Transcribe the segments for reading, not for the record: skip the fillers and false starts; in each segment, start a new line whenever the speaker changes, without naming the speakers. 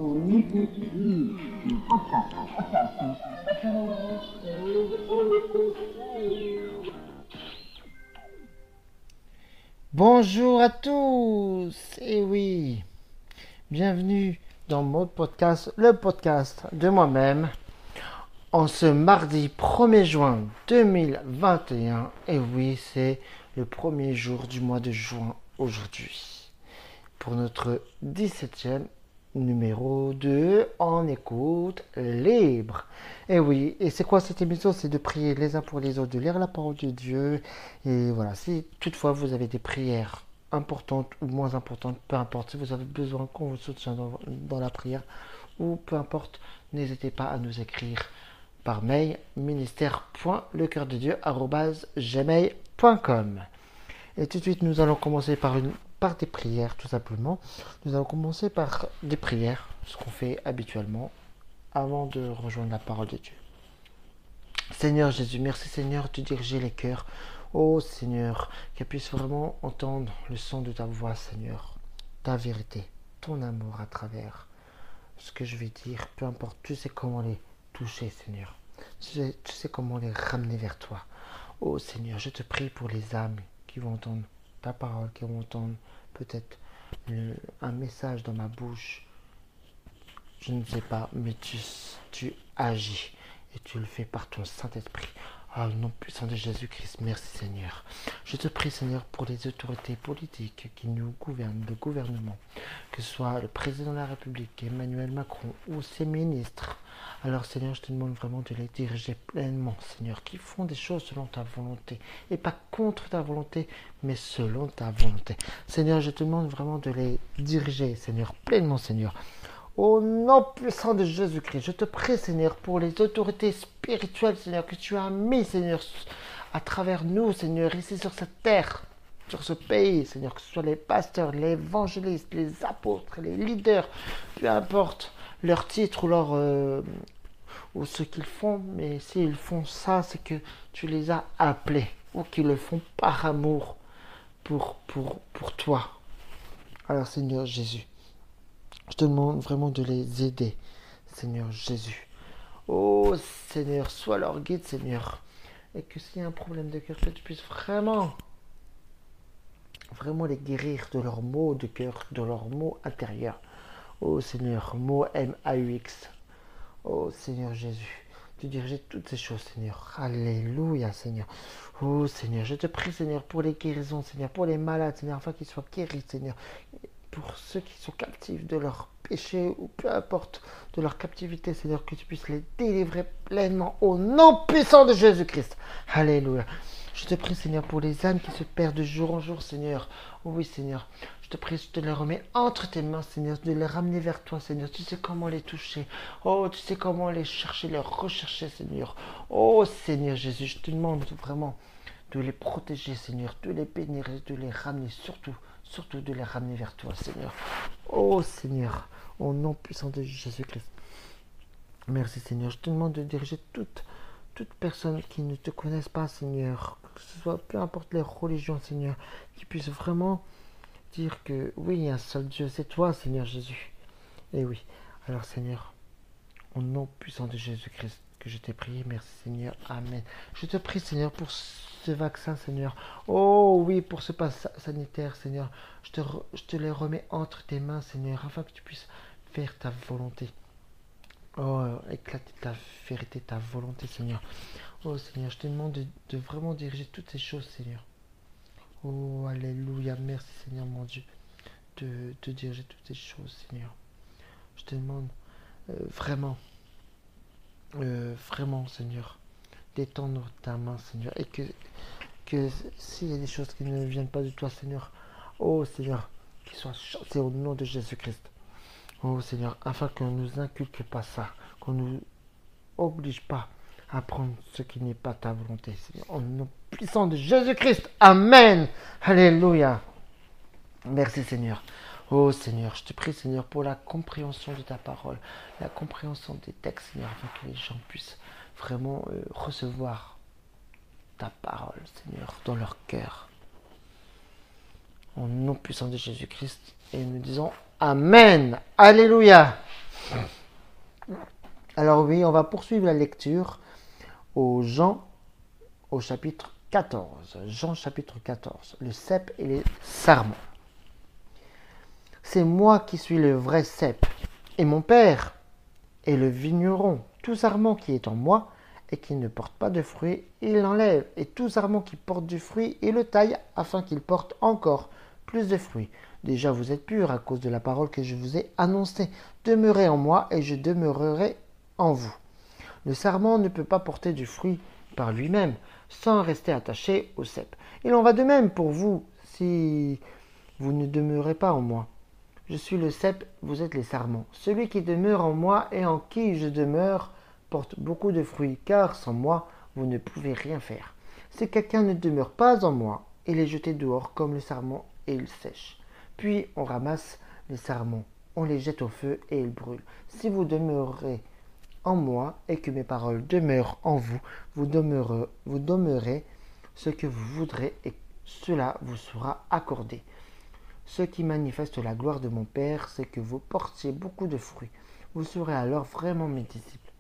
on écoute le podcast.
Bonjour à tous, et oui, bienvenue dans mon podcast, le podcast de moi-même, en ce mardi 1er juin 2021, et oui, c'est le premier jour du mois de juin aujourd'hui, pour notre 17e numéro 2 en écoute libre. Et oui, et c'est quoi cette émission? C'est de prier les uns pour les autres, de lire la parole de Dieu. Et voilà, si toutefois vous avez des prières importantes ou moins importantes, peu importe, si vous avez besoin qu'on vous soutienne dans la prière, ou peu importe, n'hésitez pas à nous écrire par mail ministère.lecoeurdedieu@gmail.com. Et tout de suite, nous allons commencer par des prières, tout simplement. Nous allons commencer par des prières, ce qu'on fait habituellement, avant de rejoindre la parole de Dieu. Seigneur Jésus, merci Seigneur de diriger les cœurs. Oh Seigneur, qu'elle puisse vraiment entendre le son de ta voix, Seigneur, ta vérité, ton amour à travers ce que je vais dire, peu importe, tu sais comment les toucher, Seigneur. Tu sais comment les ramener vers toi. Oh Seigneur, je te prie pour les âmes qui vont entendre ta parole, qui vont entendre peut-être un message dans ma bouche. Je ne sais pas, mais tu agis et tu le fais par ton Saint-Esprit. Ah, au nom puissant de Jésus-Christ, merci Seigneur. Je te prie Seigneur pour les autorités politiques qui nous gouvernent, le gouvernement, que ce soit le président de la République, Emmanuel Macron ou ses ministres. Alors Seigneur, je te demande vraiment de les diriger pleinement, Seigneur, qui font des choses selon ta volonté, et pas contre ta volonté, mais selon ta volonté. Seigneur, je te demande vraiment de les diriger, Seigneur, pleinement, Seigneur. Au nom puissant de Jésus-Christ, je te prie, Seigneur, pour les autorités spirituelles, Seigneur, que tu as mis, Seigneur, à travers nous, Seigneur, ici sur cette terre, sur ce pays, Seigneur, que ce soit les pasteurs, les évangélistes, les apôtres, les leaders, peu importe leur titre ou ce qu'ils font, mais s'ils font ça, c'est que tu les as appelés, ou qu'ils le font par amour pour toi. Alors, Seigneur Jésus, je te demande vraiment de les aider, Seigneur Jésus. Oh Seigneur, sois leur guide, Seigneur. Et que s'il y a un problème de cœur, que tu puisses vraiment les guérir de leurs maux de cœur, de leurs maux intérieurs. Oh Seigneur, maux M-A-U-X. Oh Seigneur Jésus, de diriger toutes ces choses, Seigneur. Alléluia, Seigneur. Oh Seigneur, je te prie, Seigneur, pour les guérisons, Seigneur, pour les malades, Seigneur, afin qu'ils soient guéris, Seigneur. Pour ceux qui sont captifs de leur péché ou peu importe de leur captivité, Seigneur, que tu puisses les délivrer pleinement au nom puissant de Jésus-Christ. Alléluia. Je te prie, Seigneur, pour les âmes qui se perdent de jour en jour, Seigneur. Oh oui, Seigneur. Je te prie, je te les remets entre tes mains, Seigneur, de les ramener vers toi, Seigneur. Tu sais comment les toucher. Oh, tu sais comment les chercher, les rechercher, Seigneur. Oh, Seigneur Jésus, je te demande vraiment de les protéger, Seigneur, de les bénir, de les ramener, surtout de les ramener vers toi, Seigneur. Oh, Seigneur, au nom puissant de Jésus-Christ. Merci, Seigneur. Je te demande de diriger toute personne qui ne te connaisse pas, Seigneur, que ce soit peu importe les religions, Seigneur, qui puisse vraiment dire que oui, il y a un seul Dieu, c'est toi, Seigneur Jésus. Et oui, alors, Seigneur, au nom puissant de Jésus-Christ, que je t'ai prié, merci Seigneur, Amen. Je te prie Seigneur pour ce vaccin Seigneur, oh oui pour ce pass sanitaire Seigneur, je te les remets entre tes mains Seigneur, afin que tu puisses faire ta volonté. Oh, éclater ta vérité, ta volonté Seigneur. Oh Seigneur, je te demande de vraiment diriger toutes ces choses Seigneur. Oh alléluia, merci Seigneur mon Dieu, de diriger toutes ces choses Seigneur. Je te demande vraiment Seigneur, d'étendre ta main Seigneur, et que s'il y a des choses qui ne viennent pas de toi Seigneur, oh Seigneur, qu'ils soient chassés au nom de Jésus-Christ. Oh Seigneur, afin qu'on ne nous inculque pas ça, qu'on ne nous oblige pas à prendre ce qui n'est pas ta volonté Seigneur, au nom puissant de Jésus-Christ, Amen, Alléluia. Merci Seigneur. Oh Seigneur, je te prie Seigneur pour la compréhension de ta parole, la compréhension des textes Seigneur, afin que les gens puissent vraiment recevoir ta parole Seigneur dans leur cœur. Au nom puissant de Jésus-Christ, et nous disons Amen, Alléluia. Alors oui, on va poursuivre la lecture au chapitre 14. Jean chapitre 14, le cep et les sarments. C'est moi qui suis le vrai cep, et mon père est le vigneron. Tout sarment qui est en moi et qui ne porte pas de fruits, il l'enlève. Et tout sarment qui porte du fruit, il le taille afin qu'il porte encore plus de fruits. Déjà vous êtes purs à cause de la parole que je vous ai annoncée. Demeurez en moi et je demeurerai en vous. Le sarment ne peut pas porter du fruit par lui-même sans rester attaché au cep. Il en va de même pour vous si vous ne demeurez pas en moi. Je suis le cep, vous êtes les sarments. Celui qui demeure en moi et en qui je demeure porte beaucoup de fruits, car sans moi, vous ne pouvez rien faire. Si quelqu'un ne demeure pas en moi, il est jeté dehors comme le sarment et il sèche. Puis on ramasse les sarments, on les jette au feu et ils brûlent. Si vous demeurez en moi et que mes paroles demeurent en vous, vous demeurez ce que vous voudrez et cela vous sera accordé. Ce qui manifeste la gloire de mon Père, c'est que vous portiez beaucoup de fruits. Vous serez alors vraiment mes disciples.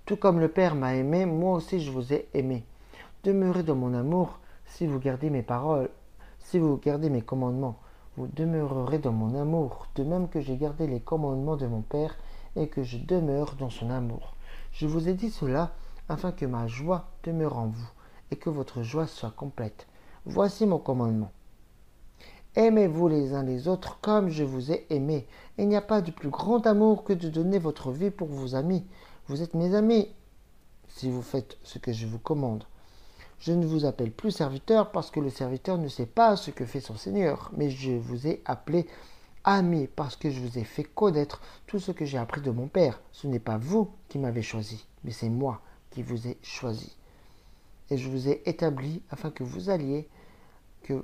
Tout comme le Père m'a aimé, moi aussi je vous ai aimé. Demeurez dans mon amour si vous gardez mes paroles, si vous gardez mes commandements. Vous demeurerez dans mon amour, de même que j'ai gardé les commandements de mon Père et que je demeure dans son amour. Je vous ai dit cela afin que ma joie demeure en vous et que votre joie soit complète. Voici mon commandement. Aimez-vous les uns les autres comme je vous ai aimé. Il n'y a pas de plus grand amour que de donner votre vie pour vos amis. Vous êtes mes amis si vous faites ce que je vous commande. Je ne vous appelle plus serviteur parce que le serviteur ne sait pas ce que fait son Seigneur, mais je vous ai appelé ami parce que je vous ai fait connaître tout ce que j'ai appris de mon Père. Ce n'est pas vous qui m'avez choisi, mais c'est moi qui vous ai choisi. Et je vous ai établi afin que vous alliez, que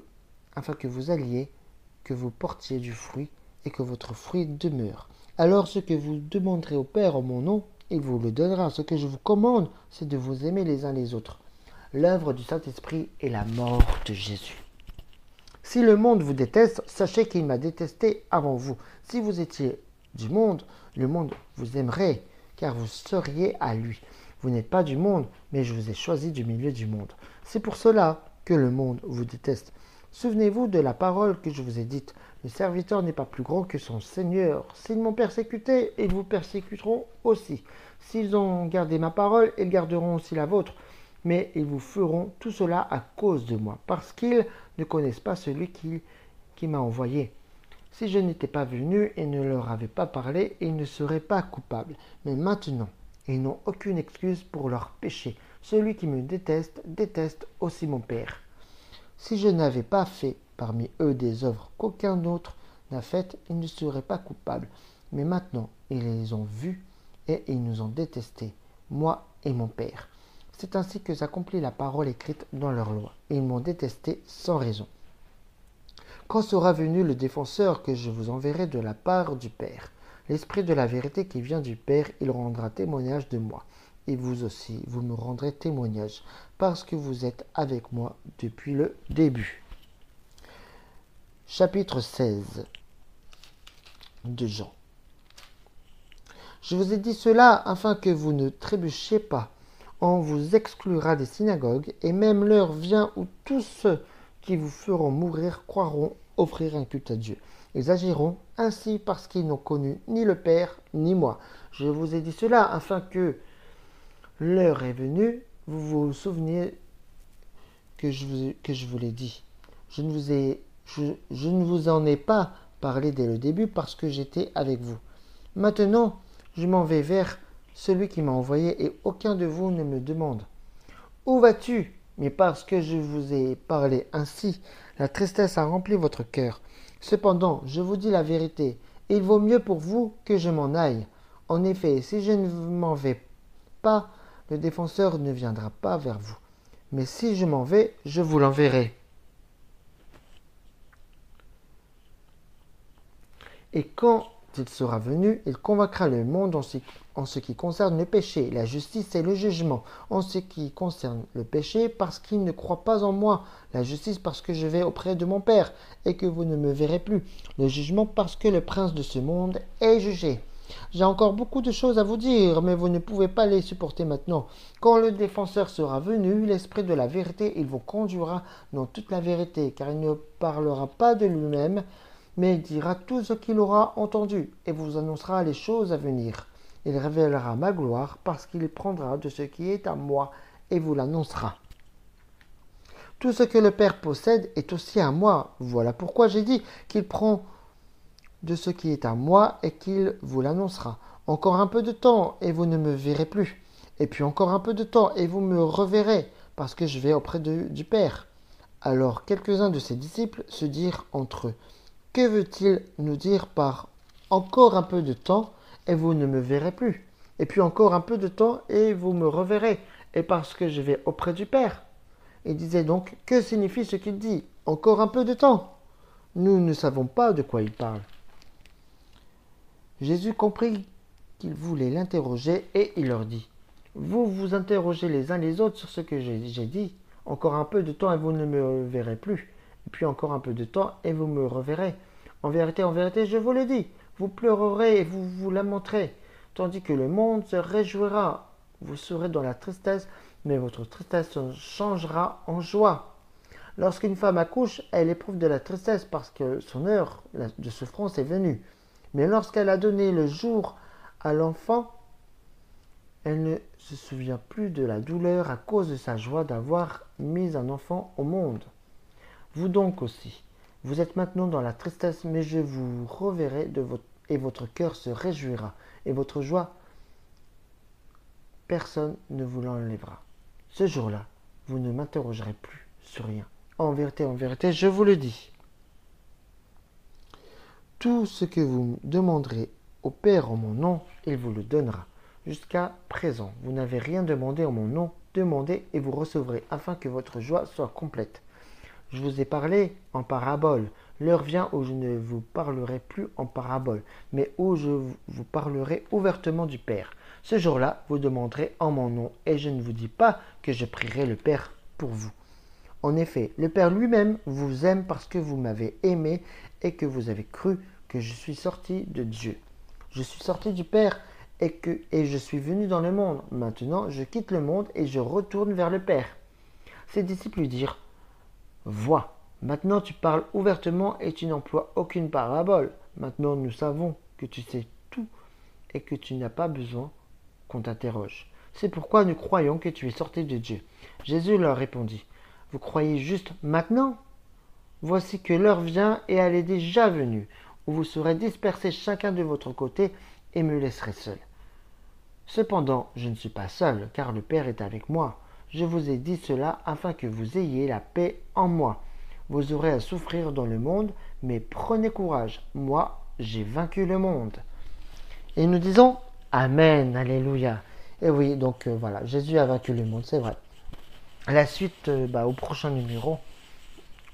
vous portiez du fruit et que votre fruit demeure. Alors ce que vous demanderez au Père en mon nom, il vous le donnera. Ce que je vous commande, c'est de vous aimer les uns les autres. L'œuvre du Saint-Esprit est la mort de Jésus. Si le monde vous déteste, sachez qu'il m'a détesté avant vous. Si vous étiez du monde, le monde vous aimerait, car vous seriez à lui. Vous n'êtes pas du monde, mais je vous ai choisi du milieu du monde. C'est pour cela que le monde vous déteste. Souvenez-vous de la parole que je vous ai dite. Le serviteur n'est pas plus grand que son Seigneur. S'ils m'ont persécuté, ils vous persécuteront aussi. S'ils ont gardé ma parole, ils garderont aussi la vôtre. Mais ils vous feront tout cela à cause de moi, parce qu'ils ne connaissent pas celui qui m'a envoyé. Si je n'étais pas venu et ne leur avais pas parlé, ils ne seraient pas coupables. Mais maintenant, ils n'ont aucune excuse pour leur péché. Celui qui me déteste, déteste aussi mon Père. Si je n'avais pas fait parmi eux des œuvres qu'aucun autre n'a faites, ils ne seraient pas coupables. Mais maintenant, ils les ont vus et ils nous ont détestés, moi et mon Père. C'est ainsi que s'accomplit la parole écrite dans leur loi. Ils m'ont détesté sans raison. Quand sera venu le défenseur que je vous enverrai de la part du Père, l'Esprit de la vérité qui vient du Père, il rendra témoignage de moi. Et vous aussi, vous me rendrez témoignage, parce que vous êtes avec moi depuis le début. Chapitre 16 de Jean. Je vous ai dit cela afin que vous ne trébuchiez pas. On vous exclura des synagogues, et même l'heure vient où tous ceux qui vous feront mourir croiront offrir un culte à Dieu. Ils agiront ainsi parce qu'ils n'ont connu ni le Père ni moi. Je vous ai dit cela afin que l'heure est venue, vous vous souveniez que je vous l'ai dit. Je ne vous en ai pas parlé dès le début parce que j'étais avec vous. Maintenant, je m'en vais vers celui qui m'a envoyé et aucun de vous ne me demande « Où vas-tu » Mais parce que je vous ai parlé ainsi, la tristesse a rempli votre cœur. Cependant, je vous dis la vérité, il vaut mieux pour vous que je m'en aille. En effet, si je ne m'en vais pas, le défenseur ne viendra pas vers vous. Mais si je m'en vais, je vous l'enverrai. Et quand il sera venu, il convaincra le monde en ce qui concerne le péché, la justice et le jugement. En ce qui concerne le péché, parce qu'il ne croit pas en moi. La justice, parce que je vais auprès de mon Père et que vous ne me verrez plus. Le jugement, parce que le prince de ce monde est jugé. J'ai encore beaucoup de choses à vous dire, mais vous ne pouvez pas les supporter maintenant. Quand le défenseur sera venu, l'Esprit de la vérité, il vous conduira dans toute la vérité, car il ne parlera pas de lui-même, mais il dira tout ce qu'il aura entendu, et vous annoncera les choses à venir. Il révélera ma gloire, parce qu'il prendra de ce qui est à moi, et vous l'annoncera. Tout ce que le Père possède est aussi à moi. Voilà pourquoi j'ai dit qu'il prend de ce qui est à moi et qu'il vous l'annoncera. Encore un peu de temps et vous ne me verrez plus. Et puis encore un peu de temps et vous me reverrez, parce que je vais auprès du Père. Alors quelques-uns de ses disciples se dirent entre eux, que veut-il nous dire par encore un peu de temps et vous ne me verrez plus? Et puis encore un peu de temps et vous me reverrez, et parce que je vais auprès du Père. Il disait donc, que signifie ce qu'il dit? Encore un peu de temps. Nous ne savons pas de quoi il parle. Jésus comprit qu'ils voulaient l'interroger et il leur dit, vous vous interrogez les uns les autres sur ce que j'ai dit. Encore un peu de temps et vous ne me verrez plus. Et puis encore un peu de temps et vous me reverrez. En vérité, je vous le dis, vous pleurerez et vous vous lamenterez, tandis que le monde se réjouira. Vous serez dans la tristesse, mais votre tristesse changera en joie. Lorsqu'une femme accouche, elle éprouve de la tristesse parce que son heure de souffrance est venue. Mais lorsqu'elle a donné le jour à l'enfant, elle ne se souvient plus de la douleur à cause de sa joie d'avoir mis un enfant au monde. Vous donc aussi, vous êtes maintenant dans la tristesse, mais je vous reverrai et votre cœur se réjouira, et votre joie, personne ne vous l'enlèvera. Ce jour-là, vous ne m'interrogerez plus sur rien. En vérité, je vous le dis. Tout ce que vous demanderez au Père en mon nom, il vous le donnera. Jusqu'à présent, vous n'avez rien demandé en mon nom, demandez et vous recevrez, afin que votre joie soit complète. Je vous ai parlé en parabole. L'heure vient où je ne vous parlerai plus en parabole, mais où je vous parlerai ouvertement du Père. Ce jour-là, vous demanderez en mon nom, et je ne vous dis pas que je prierai le Père pour vous. En effet, le Père lui-même vous aime parce que vous m'avez aimé et que vous avez cru que je suis sorti de Dieu. Je suis sorti du Père et je suis venu dans le monde. Maintenant, je quitte le monde et je retourne vers le Père. Ses disciples lui dirent, vois, maintenant tu parles ouvertement et tu n'emploies aucune parabole. Maintenant, nous savons que tu sais tout et que tu n'as pas besoin qu'on t'interroge. C'est pourquoi nous croyons que tu es sorti de Dieu. Jésus leur répondit, vous croyez juste maintenant? Voici que l'heure vient et elle est déjà venue, où vous serez dispersés chacun de votre côté et me laisserez seul. Cependant, je ne suis pas seul, car le Père est avec moi. Je vous ai dit cela afin que vous ayez la paix en moi. Vous aurez à souffrir dans le monde, mais prenez courage. Moi, j'ai vaincu le monde. Et nous disons Amen, Alléluia. Et oui, donc voilà, Jésus a vaincu le monde, c'est vrai. La suite au prochain numéro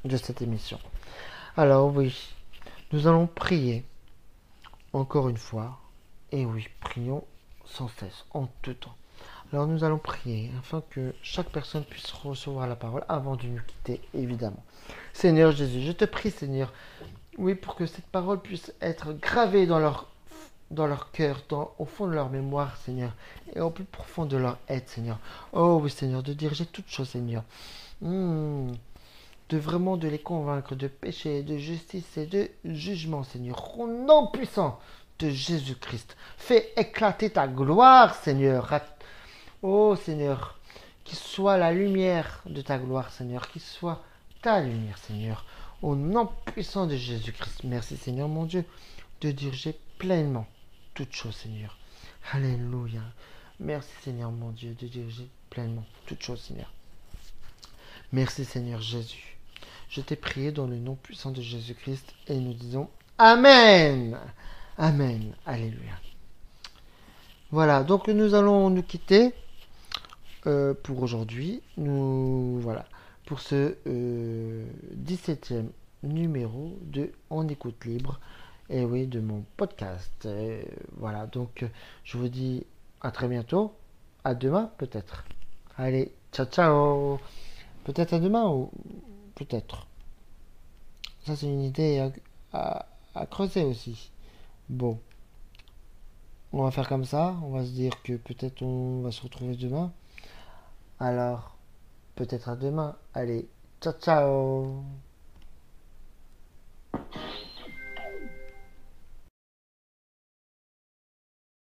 de cette émission. Alors oui, nous allons prier encore une fois. Et oui, prions sans cesse, en tout temps. Alors nous allons prier afin que chaque personne puisse recevoir la parole avant de nous quitter, évidemment. Seigneur Jésus, je te prie, Seigneur, oui, pour que cette parole puisse être gravée dans leur cœur, au fond de leur mémoire, Seigneur, et au plus profond de leur être, Seigneur. Oh oui, Seigneur, de diriger toutes choses, Seigneur. De vraiment de les convaincre de péché, de justice et de jugement, Seigneur. Au nom puissant de Jésus-Christ. Fais éclater ta gloire, Seigneur. Oh, Seigneur, qu'il soit la lumière de ta gloire, Seigneur. Qu'il soit ta lumière, Seigneur. Au nom puissant de Jésus-Christ. Merci, Seigneur, mon Dieu, de diriger pleinement toutes choses, Seigneur. Alléluia. Merci, Seigneur, mon Dieu, de diriger pleinement toutes choses, Seigneur. Merci, Seigneur Jésus. Je t'ai prié dans le nom puissant de Jésus-Christ et nous disons Amen. Amen. Alléluia. Voilà, donc nous allons nous quitter pour aujourd'hui. Voilà, pour ce 17e numéro de En écoute libre. Et oui, de mon podcast. Voilà, donc je vous dis à très bientôt. À demain, peut-être. Allez, ciao, ciao. Peut-être à demain ou peut-être. Ça, c'est une idée à creuser aussi. Bon. On va faire comme ça. On va se dire que peut-être on va se retrouver demain. Alors, peut-être à demain. Allez, ciao ciao.